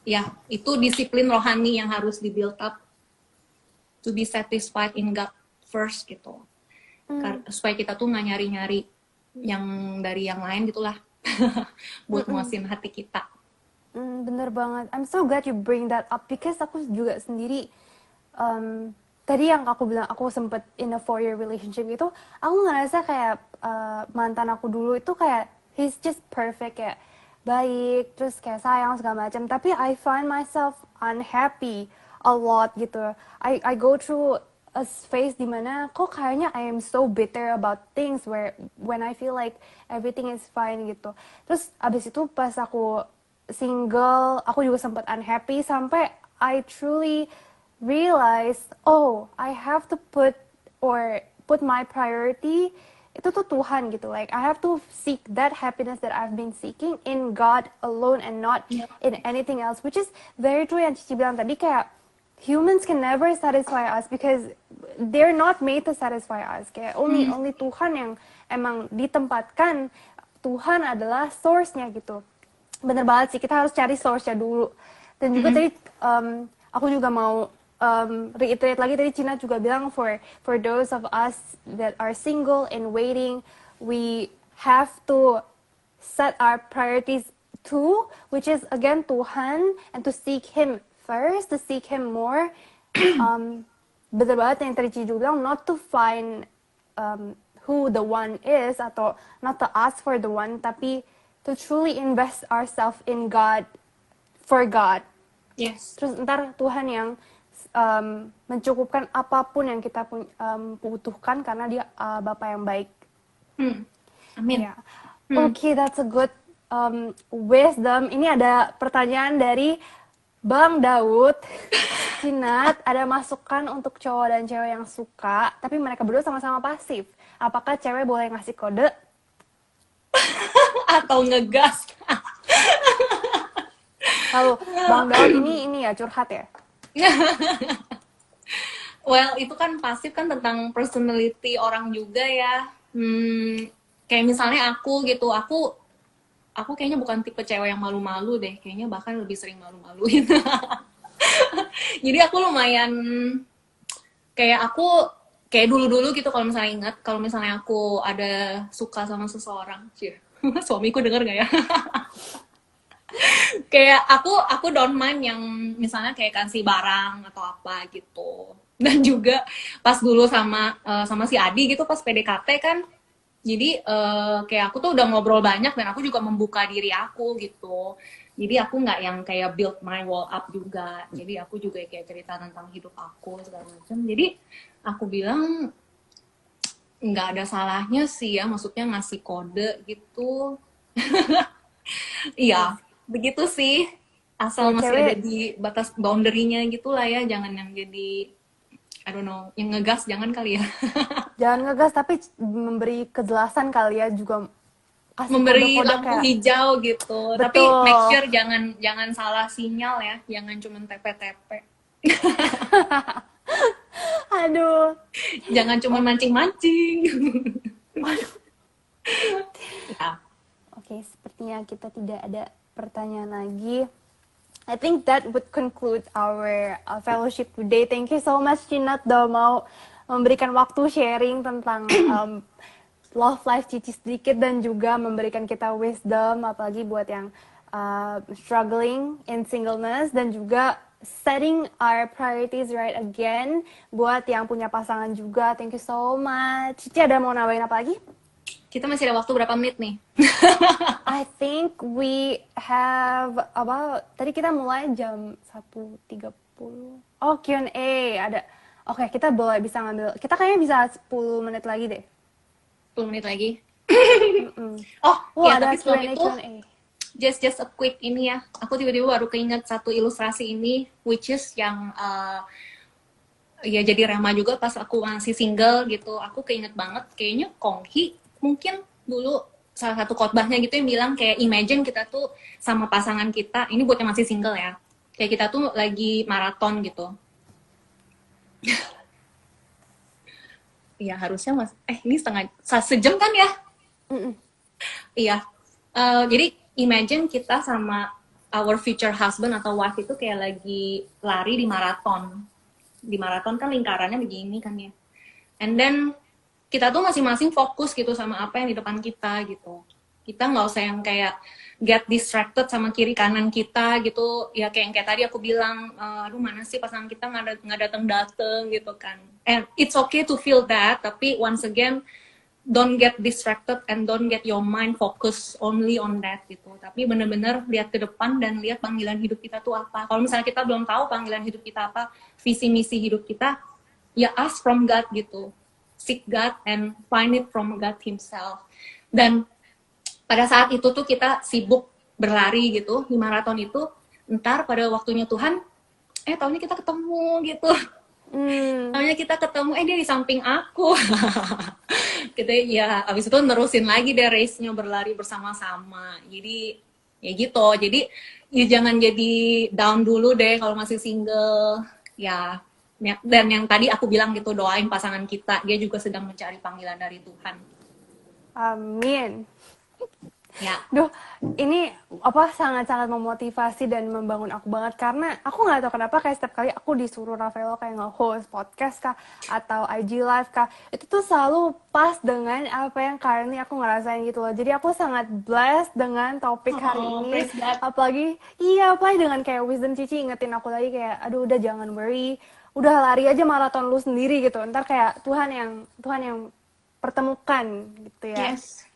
ya itu disiplin rohani yang harus di build up to be satisfied in God first gitu. Supaya kita tuh nggak nyari-nyari yang dari yang lain gitulah buat muasin hati kita. Bener banget. I'm so glad you bring that up because aku juga sendiri tadi yang aku bilang aku sempet in a 4-year relationship itu, aku ngerasa kayak mantan aku dulu itu kayak he's just perfect, kayak baik, terus kayak sayang segala macam. Tapi I find myself unhappy a lot gitu. I go through a phase dimana kok kayaknya I am so bitter about things where when I feel like everything is fine gitu. Terus abis itu pas aku single, aku juga sempat unhappy sampai I truly realize, oh, I have to put my priority itu tuh Tuhan gitu. Like I have to seek that happiness that I've been seeking in God alone and not in anything else, which is very true yang Cici bilang tadi, kayak humans can never satisfy us because they're not made to satisfy us. Kayak only Tuhan yang emang ditempatkan. Tuhan adalah source-nya gitu. Bener banget sih, kita harus cari source-nya dulu. Dan juga tadi aku juga mau reiterate lagi, tadi Cina juga bilang for those of us that are single and waiting, we have to set our priorities too, which is again Tuhan, and to seek Him first, to seek Him more. Bener banget yang tadi Cici bilang, not to find who the one is, atau not to ask for the one, tapi to truly invest ourselves in God, for God. Yes. Terus ntar Tuhan yang mencukupkan apapun yang kita butuhkan, karena Dia Bapa yang baik. Amin. Yeah. Okay, that's a good wisdom. Ini ada pertanyaan dari Bang Daud. Cinat, ada masukan untuk cowok dan cewek yang suka, tapi mereka berdua sama-sama pasif. Apakah cewek boleh ngasih kode? Atau ngegas? Kalau Bang Daud ini ya curhat ya? Well, itu kan pasif kan tentang personality orang juga ya. Kayak misalnya aku gitu, aku kayaknya bukan tipe cewek yang malu-malu deh. Kayaknya bahkan lebih sering malu-maluin. Jadi aku lumayan kayak dulu-dulu gitu, kalau misalnya ingat, kalau misalnya aku ada suka sama seseorang, suamiku denger gak ya? Kayak aku don't mind yang misalnya kayak kasih barang atau apa gitu. Dan juga pas dulu sama si Adi gitu, pas PDKT kan, jadi kayak aku tuh udah ngobrol banyak dan aku juga membuka diri aku gitu. Jadi aku nggak yang kayak build my wall up juga. Jadi aku juga kayak cerita tentang hidup aku segala macam. Jadi aku bilang nggak ada salahnya sih ya, maksudnya ngasih kode gitu. Iya, begitu sih. Asal masih ada di batas boundary-nya gitu lah ya, jangan yang jadi I don't know, yang ngegas jangan kali ya. Jangan ngegas, tapi memberi kejelasan kali ya, juga kasih memberi kode-kode lampu kayak hijau gitu. betul. Tapi make sure jangan salah sinyal ya, jangan cuma tepe-tepe. Aduh. Jangan cuma mancing-mancing. Ya. Oke, sepertinya kita tidak ada pertanyaan lagi. I think that would conclude our fellowship today. Thank you so much, Cinat, udah mau memberikan waktu sharing tentang love life Cici sedikit, dan juga memberikan kita wisdom, apalagi buat yang struggling in singleness, dan juga setting our priorities right again buat yang punya pasangan juga. Thank you so much. Cici ada mau nambahin apa lagi? Kita masih ada waktu berapa menit nih? I think we have about, tadi kita mulai jam 1.30. Oh, Q&A ada. Oke, kita boleh bisa ngambil. Kita kayaknya bisa 10 menit lagi deh. 10 menit lagi. Oh, ya, ada tapi sebelum Q&A, itu Q&A. just a quick ini ya. Aku tiba-tiba baru keinget satu ilustrasi ini, which is yang ya jadi Rema juga pas aku masih single gitu. Aku keinget banget, kayaknya Konghi mungkin dulu salah satu khotbahnya gitu yang bilang kayak imagine kita tuh sama pasangan kita, ini buat yang masih single ya, kayak kita tuh lagi maraton gitu. Iya harusnya ini sejam kan ya? Iya. Jadi imagine kita sama our future husband atau wife itu kayak lagi lari di maraton. Di maraton kan lingkarannya begini kan ya. And then kita tuh masing-masing fokus gitu sama apa yang di depan kita gitu. Kita nggak usah yang kayak get distracted sama kiri kanan kita gitu. Ya kayak tadi aku bilang, aduh mana sih pasangan kita nggak datang gitu kan. And it's okay to feel that, tapi once again don't get distracted and don't get your mind focus only on that gitu. Tapi bener-bener lihat ke depan dan lihat panggilan hidup kita tuh apa. Kalau misalnya kita belum tahu panggilan hidup kita apa, visi misi hidup kita, ya ask from God gitu. Seek God and find it from God Himself. Dan pada saat itu tuh kita sibuk berlari gitu di maraton itu, ntar pada waktunya Tuhan, taunya kita ketemu gitu. Taunya kita ketemu, dia di samping aku. Kita ya abis itu nerusin lagi deh race-nya, berlari bersama-sama. Jadi ya gitu. Jadi ya jangan jadi down dulu deh kalau masih single. Ya Dan yang tadi aku bilang gitu, doain pasangan kita, dia juga sedang mencari panggilan dari Tuhan. Amin. Ya. Duh, ini apa sangat-sangat memotivasi dan membangun aku banget karena aku nggak tahu kenapa kayak setiap kali aku disuruh Rafaelo kayak nge-host podcast kah atau IG live kah, itu tuh selalu pas dengan apa yang currently aku ngerasain gitu loh. Jadi aku sangat blessed dengan topik hari ini. Praise God. Apalagi dengan kayak wisdom Cici ingetin aku lagi kayak aduh udah jangan worry, udah lari aja maraton lu sendiri gitu. Ntar kayak Tuhan yang pertemukan gitu ya. Yes.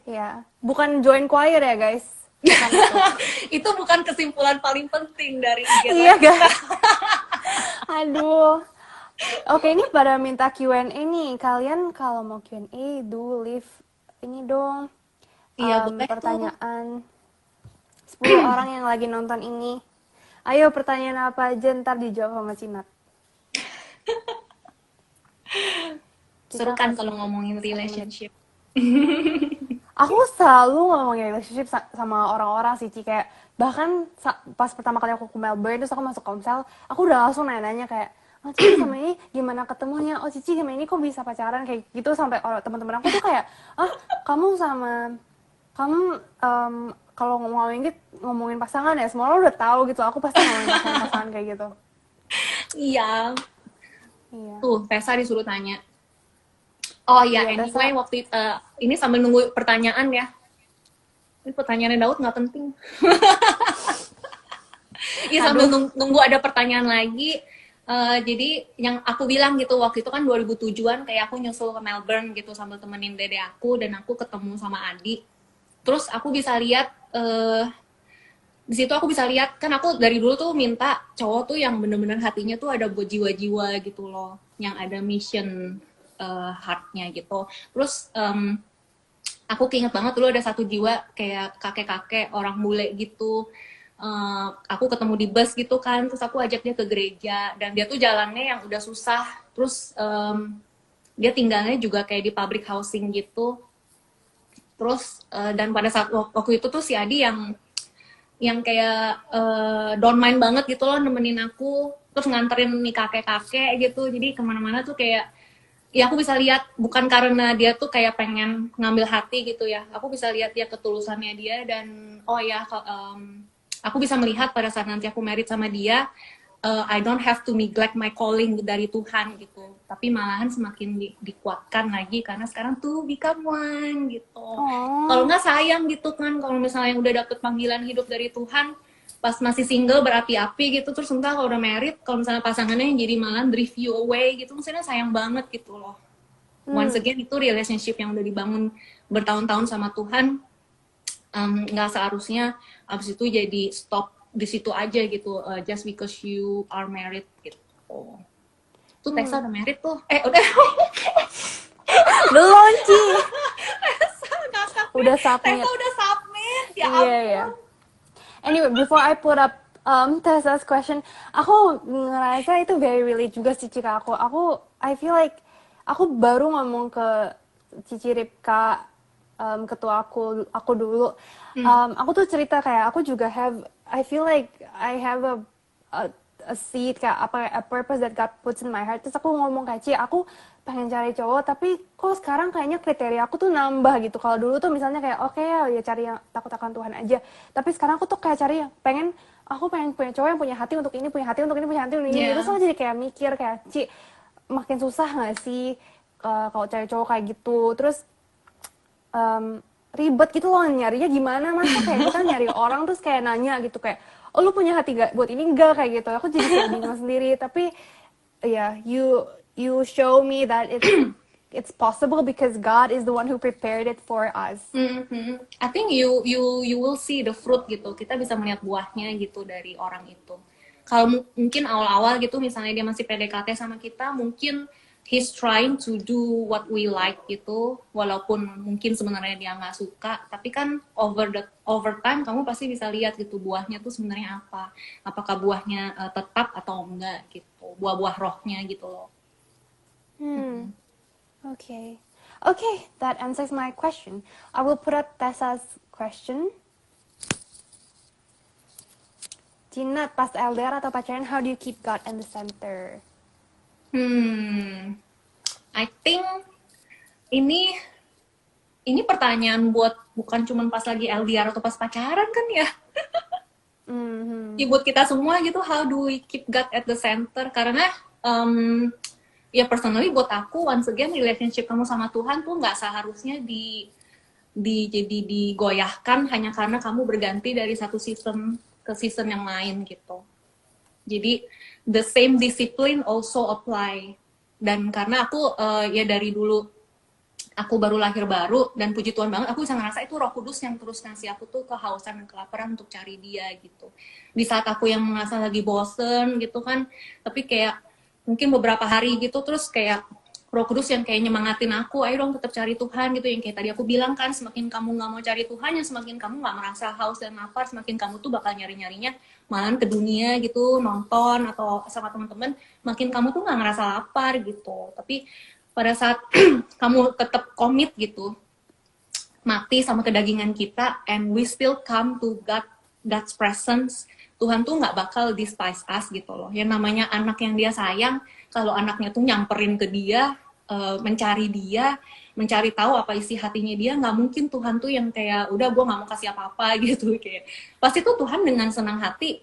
Ya, bukan join choir ya guys. Bukan itu. Itu bukan kesimpulan paling penting dari Iya guys. Aduh. Oke, ini pada minta Q&A nih. Kalian kalau mau Q&A, do leave ini dong. Iya, boleh pertanyaan 10 orang yang lagi nonton ini. Ayo pertanyaan apa aja ntar dijawab sama Cinat. Seru kan kalau ngomongin relationship. Aku selalu ngomongin relationship sama orang-orang sih, Ci. Kayak bahkan pas pertama kali aku ke Melbourne terus aku masuk Komsel, aku udah langsung nanya kayak, oh Cici sama ini gimana ketemunya, oh Cici sama ini kok bisa pacaran, kayak gitu. Sampai teman-teman aku tuh kayak, kamu kalau ngomongin pasangan ya, semua orang udah tahu gitu. Aku pasti ngomongin pasangan kayak gitu. Iya. Iya. Tuh, Tessa disuruh tanya. Oh iya, Iya, anyway, waktu ini sambil nunggu pertanyaan ya. Ini pertanyaannya Daud nggak penting. Iya, sambil nunggu ada pertanyaan lagi. Jadi yang aku bilang gitu, waktu itu kan 2007-an kayak aku nyusul ke Melbourne gitu sambil temenin dede aku, dan aku ketemu sama Adi. Terus aku bisa lihat, di situ aku bisa lihat, kan aku dari dulu tuh minta cowok tuh yang bener-bener hatinya tuh ada buat jiwa-jiwa gitu loh, yang ada mission heart-nya gitu. Terus aku keinget banget dulu ada satu jiwa kayak kakek-kakek orang bule gitu. Aku ketemu di bus gitu kan, terus aku ajak dia ke gereja, dan dia tuh jalannya yang udah susah. Terus dia tinggalnya juga kayak di public housing gitu. Terus dan pada saat waktu itu tuh si Adi yang kayak don't mind banget gitu loh nemenin aku, terus nganterin nih kakek-kakek gitu. Jadi kemana-mana tuh kayak, ya aku bisa lihat bukan karena dia tuh kayak pengen ngambil hati gitu ya, aku bisa lihat dia ketulusannya dia. Dan oh ya, aku bisa melihat pada saat nanti aku married sama dia, I don't have to neglect my calling dari Tuhan gitu, tapi malahan semakin dikuatkan lagi karena sekarang tuh become one gitu. Kalau nggak sayang gitu kan, kalau misalnya yang udah dapet panggilan hidup dari Tuhan pas masih single berapi-api gitu, terus entah kalau udah married, kalau misalnya pasangannya yang jadi malah drift you away gitu, maksudnya sayang banget gitu loh. Once again, itu relationship yang udah dibangun bertahun-tahun sama Tuhan, nggak seharusnya abis itu jadi stop di situ aja gitu, just because you are married gitu. Tuh Tessa udah married tuh, udah Belum, Ci. Udah submit. Tessa udah submit, ya Iya, ampun. iya. Anyway, before I put up Tessa's question, aku ngerasa itu very relate juga sih Ci ke aku. I feel like aku baru ngomong ke Cici Ripka, ketua aku dulu. Aku tuh cerita kayak aku juga I feel like I have a seed, kayak a purpose that God puts in my heart. Terus aku ngomong kayak, Ci, aku pengen cari cowok, tapi kok sekarang kayaknya kriteria aku tuh nambah gitu. Kalau dulu tuh misalnya kayak oke ya cari yang takut akan Tuhan aja. Tapi sekarang aku tuh kayak cari yang aku pengen punya cowok yang punya hati untuk ini, punya hati untuk ini, punya hati untuk ini. Terus aku jadi kayak mikir kayak, Ci, makin susah gak sih kalau cari cowok kayak gitu. Terus ribet gitu loh nyarinya gimana, masa kayak kita nyari orang terus kayak nanya gitu kayak, oh lu punya hati gak buat ini enggak, kayak gitu. Aku jadi kayak bingung sendiri. Tapi ya you show me that it's possible because God is the one who prepared it for us. I think you will see the fruit gitu. Kita bisa melihat buahnya gitu dari orang itu. Kalau mungkin awal-awal gitu, misalnya dia masih PDKT sama kita, mungkin he's trying to do what we like gitu, walaupun mungkin sebenarnya dia nggak suka, tapi kan over time kamu pasti bisa lihat gitu buahnya tuh sebenarnya apa, apakah buahnya tetap atau enggak gitu, buah-buah rohnya gitu loh. Okay, that answers my question. I will put up Tessa's question. Cina pas LDR atau pacaran, how do you keep God in the center? I think ini pertanyaan buat bukan cuma pas lagi LDR atau pas pacaran kan ya. Ya buat kita semua gitu, how do we keep God at the center? Karena ya personally buat aku, once again, relationship kamu sama Tuhan tuh nggak seharusnya jadi digoyahkan hanya karena kamu berganti dari satu season ke season yang lain gitu. Jadi the same discipline also apply. Dan karena aku ya dari dulu aku baru lahir baru, dan puji Tuhan banget aku bisa ngerasa itu Roh Kudus yang terus ngasih aku tuh kehausan dan kelaparan untuk cari Dia gitu. Di saat aku yang merasa lagi bosen gitu kan, tapi kayak mungkin beberapa hari gitu terus kayak Roh Kudus yang kayak nyemangatin aku, ayo dong tetap cari Tuhan gitu, yang kayak tadi aku bilang kan, semakin kamu nggak mau cari Tuhan, ya semakin kamu nggak merasa haus dan lapar, semakin kamu tuh bakal nyarinya malahan ke dunia gitu, nonton atau sama teman-teman, makin kamu tuh nggak ngerasa lapar gitu. Tapi pada saat kamu tetap komit gitu, mati sama kedagingan kita, and we still come to God's presence, Tuhan tuh nggak bakal despise us gitu loh. Yang namanya anak yang Dia sayang, kalau anaknya tuh nyamperin ke Dia, mencari Dia, mencari tahu apa isi hatinya Dia, nggak mungkin Tuhan tuh yang kayak udah gue nggak mau kasih apa-apa gitu. Kayak pasti tuh Tuhan dengan senang hati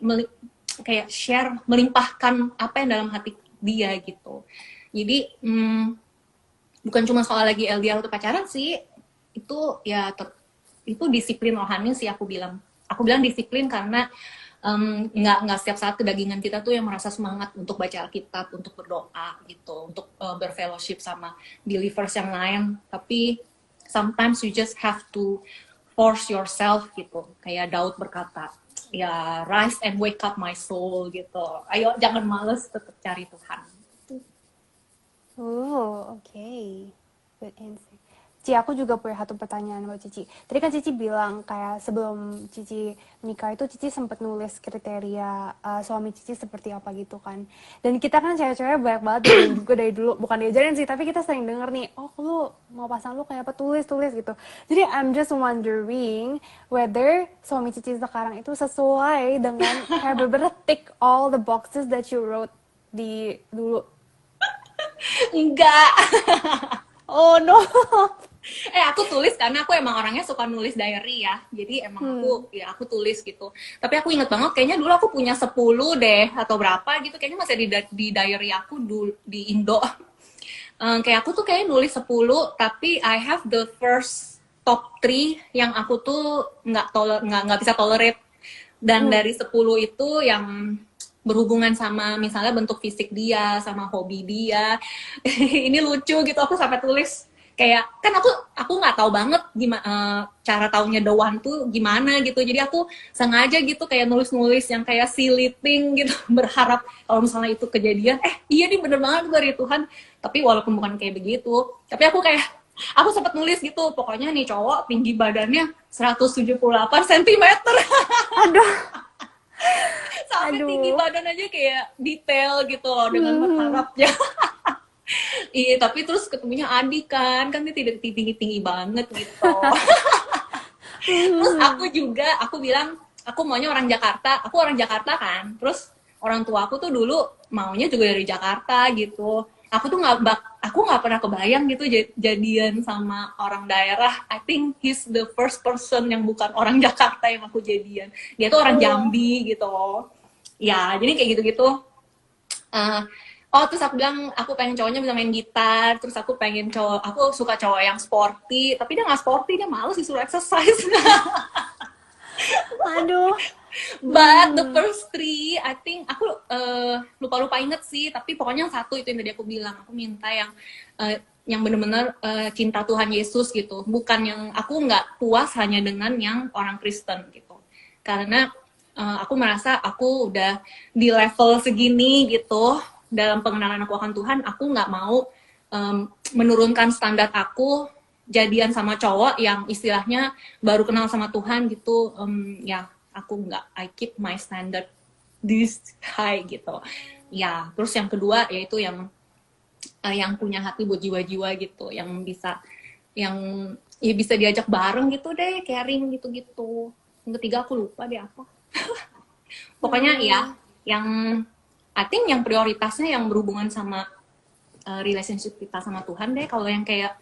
kayak share, melimpahkan apa yang dalam hati Dia gitu. Jadi bukan cuma soal lagi LDR atau pacaran sih, itu ya itu disiplin rohani sih aku bilang. Aku bilang disiplin karena nggak setiap saat kedagingan kita tuh yang merasa semangat untuk baca Alkitab, untuk berdoa gitu, untuk berfellowship sama believers yang lain. Tapi sometimes you just have to force yourself gitu. Kayak Daud berkata, ya rise and wake up my soul gitu. Ayo jangan males, tetap cari Tuhan. Oh, okay. Good answer. Cici, aku juga punya satu pertanyaan buat Cici. Tadi kan Cici bilang kayak sebelum Cici nikah itu Cici sempat nulis kriteria suami Cici seperti apa gitu kan. Dan kita kan cewek-cewek banyak banget juga dari dulu, bukan diajarin sih, tapi kita sering denger nih, oh lu mau pasang lu kayak apa, tulis gitu. Jadi I'm just wondering whether suami Cici sekarang itu sesuai dengan kayak bener-bener tick all the boxes that you wrote di dulu. Enggak. Oh no. Aku tulis karena aku emang orangnya suka nulis diary ya. Jadi emang aku tulis gitu. Tapi aku inget banget kayaknya dulu aku punya 10 deh atau berapa gitu. Kayaknya masih di diary aku di Indo. Kayak aku tuh kayaknya nulis 10, tapi I have the first top 3 yang aku tuh nggak bisa tolerate. Dan dari 10 itu yang berhubungan sama misalnya bentuk fisik dia, sama hobi dia. Ini lucu gitu, aku sampai tulis kayak, kan aku nggak tahu banget gimana cara taunya the one tuh gimana gitu. Jadi aku sengaja gitu kayak nulis-nulis yang kayak silly thing gitu, berharap kalau misalnya itu kejadian, iya nih bener banget dari Tuhan. Tapi walaupun bukan kayak begitu, tapi aku sempat nulis gitu, pokoknya nih cowok tinggi badannya 178 cm. Aduh. Sampai tinggi badan aja kayak detail gitu loh, dengan berharapnya. Iya, tapi terus ketemunya Adi kan dia tidak tinggi banget gitu. Terus aku bilang aku maunya orang Jakarta, aku orang Jakarta kan. Terus orang tua aku tuh dulu maunya juga dari Jakarta gitu. Aku nggak pernah kebayang gitu jadian sama orang daerah. I think he's the first person yang bukan orang Jakarta yang aku jadian. Dia tuh orang Jambi gitu. Ya, jadi kayak gitu-gitu. Terus aku bilang aku pengen cowoknya bisa main gitar. Terus aku suka cowok yang sporty. Tapi dia nggak sporty, dia males disuruh exercise. Aduh. But the first 3, I think aku lupa inget sih. Tapi pokoknya yang satu itu yang tadi aku bilang. Aku minta yang benar-benar cinta Tuhan Yesus gitu. Bukan yang aku nggak puas hanya dengan yang orang Kristen gitu. Karena aku merasa aku udah di level segini gitu dalam pengenalan aku akan Tuhan. Aku nggak mau menurunkan standar aku jadian sama cowok yang istilahnya baru kenal sama Tuhan gitu. Ya aku nggak, I keep my standard this high gitu. Ya terus yang kedua yaitu yang punya hati buat jiwa-jiwa gitu, yang bisa diajak bareng gitu deh, caring gitu-gitu. Yang ketiga aku lupa deh apa. Pokoknya ya, yang I think yang prioritasnya yang berhubungan sama relationship kita sama Tuhan deh. Kalau yang kayak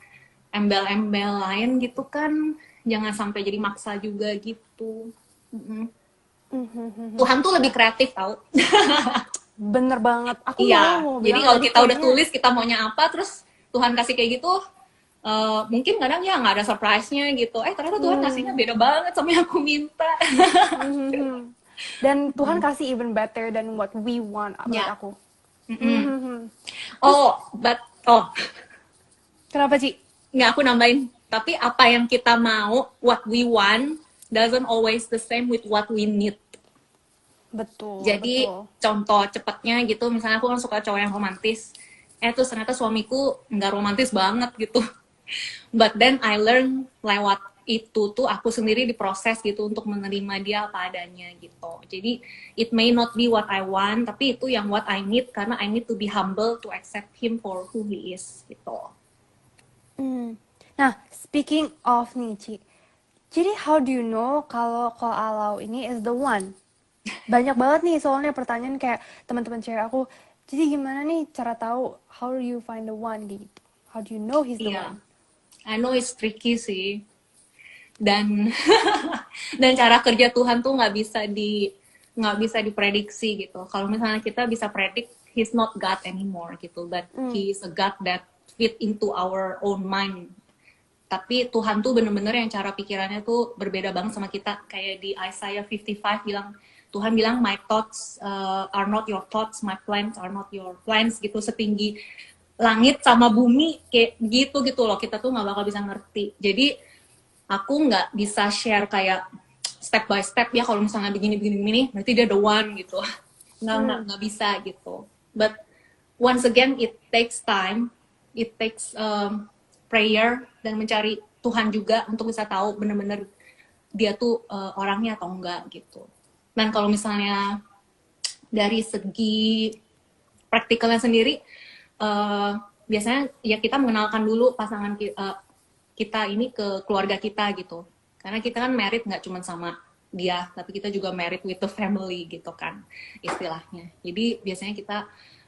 embel-embel lain gitu kan, jangan sampai jadi maksa juga gitu. Mm-mm. Tuhan tuh lebih kreatif tau. Bener banget. Aku malah Iya, mau jadi bilang kalau tadi kita udah kayaknya tulis kita maunya apa, terus Tuhan kasih kayak gitu, mungkin kadang ya nggak ada surprise-nya gitu. Ternyata Tuhan ngasihnya beda banget sama yang aku minta. dan Tuhan kasih even better than what we want menurut Ya. aku. Mm-mm. Terus kenapa Ci? nggak aku nambahin. Tapi apa yang kita mau, what we want, doesn't always the same with what we need. Betul, Jadi betul. contoh cepatnya gitu, misalnya aku kan suka cowok yang romantis. Terus ternyata suamiku nggak romantis banget gitu. But then I learn lewat itu tuh aku sendiri diproses gitu untuk menerima dia apa adanya gitu. Jadi it may not be what I want, tapi itu yang what I need karena I need to be humble to accept him for who he is gitu. Nah, speaking of nih, Ci. Jadi how do you know kalau Ko Alau ini is the one? Banyak banget nih soalnya pertanyaan kayak teman-teman cewek aku. Jadi gimana nih cara tahu how do you find the one gitu? How do you know he's the Iya, one? I know it's tricky sih. Dan dan cara kerja Tuhan tuh nggak bisa diprediksi gitu. Kalau misalnya kita bisa predik, he's not God anymore gitu, but he is a God that fit into our own mind. Tapi Tuhan tuh bener-bener yang cara pikirannya tuh berbeda banget sama kita. Kayak di Isaiah 55 bilang, Tuhan bilang, my thoughts are not your thoughts, my plans are not your plans gitu. Setinggi langit sama bumi kayak gitu loh. Kita tuh nggak bakal bisa ngerti. Jadi aku nggak bisa share kayak step by step ya kalau misalnya begini berarti dia the one gitu. Nggak bisa gitu. But once again it takes time, it takes prayer dan mencari Tuhan juga untuk bisa tahu bener-bener dia tuh orangnya atau enggak gitu. Dan kalau misalnya dari segi praktikalnya sendiri, biasanya ya kita mengenalkan dulu pasangan kita ini ke keluarga kita gitu. Karena kita kan married nggak cuma sama dia, tapi kita juga married with the family gitu kan istilahnya. Jadi biasanya kita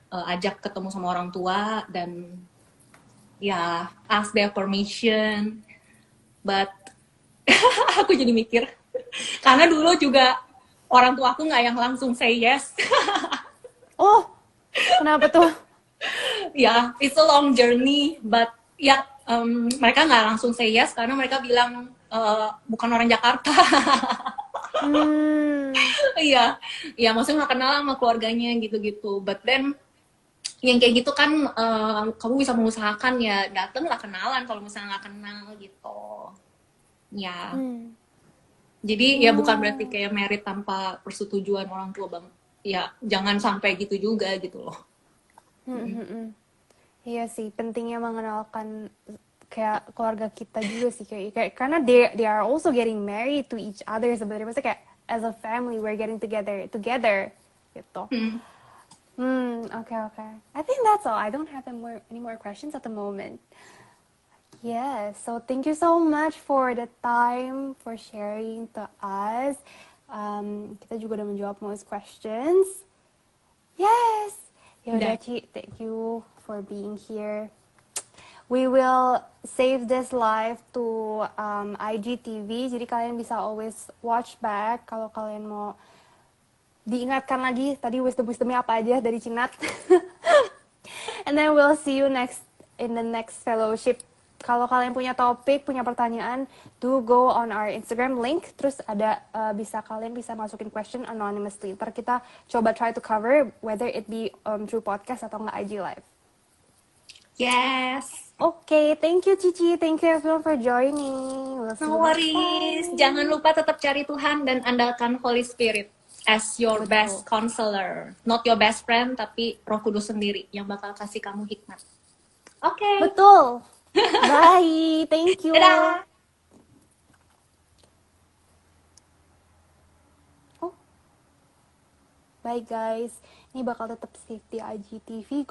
ajak ketemu sama orang tua dan ya ask their permission. But aku jadi mikir karena dulu juga orang tua aku nggak yang langsung say yes. Oh, kenapa tuh? Ya, it's a long journey, but ya mereka nggak langsung say yes karena mereka bilang bukan orang Jakarta. Iya, ya maksudnya nggak kenal sama keluarganya gitu-gitu. But then yang kayak gitu kan kamu bisa mengusahakan ya dateng lah kenalan kalau misalnya nggak kenal gitu. Ya, jadi ya bukan berarti kayak merit tanpa persetujuan orang tua bang. Ya jangan sampai gitu juga gitu loh. Iya sih, pentingnya mengenalkan kayak keluarga kita juga sih kayak karena they are also getting married to each other sebenarnya maksudnya kayak as a family we're getting together gitu. Okay. I think that's all. I don't have any more questions at the moment. Yeah, so thank you so much for the time for sharing to us. Kita juga udah menjawab most questions. Yes. Yaudah Ci, thank you for being here. We will save this live to IGTV, jadi kalian bisa always watch back kalau kalian mau diingatkan lagi tadi wisdom-wisdomnya apa aja dari Cinat. And then we'll see you in the next fellowship. Kalau kalian punya topik, punya pertanyaan, do go on our Instagram link. Terus ada kalian bisa masukin question anonymously. Ntar kita coba try to cover whether it be through podcast atau nggak IG live. Yes. Okay, thank you Cici, thank you everyone for joining. We'll see No you next worries. time. Jangan lupa tetap cari Tuhan dan andalkan Holy Spirit as your Betul. best counselor. Not your best friend, tapi Roh Kudus sendiri yang bakal kasih kamu hikmat. Oke. Betul. Bye. Thank you. Dadah. Bye guys. Ini bakal tetap save di IGTV.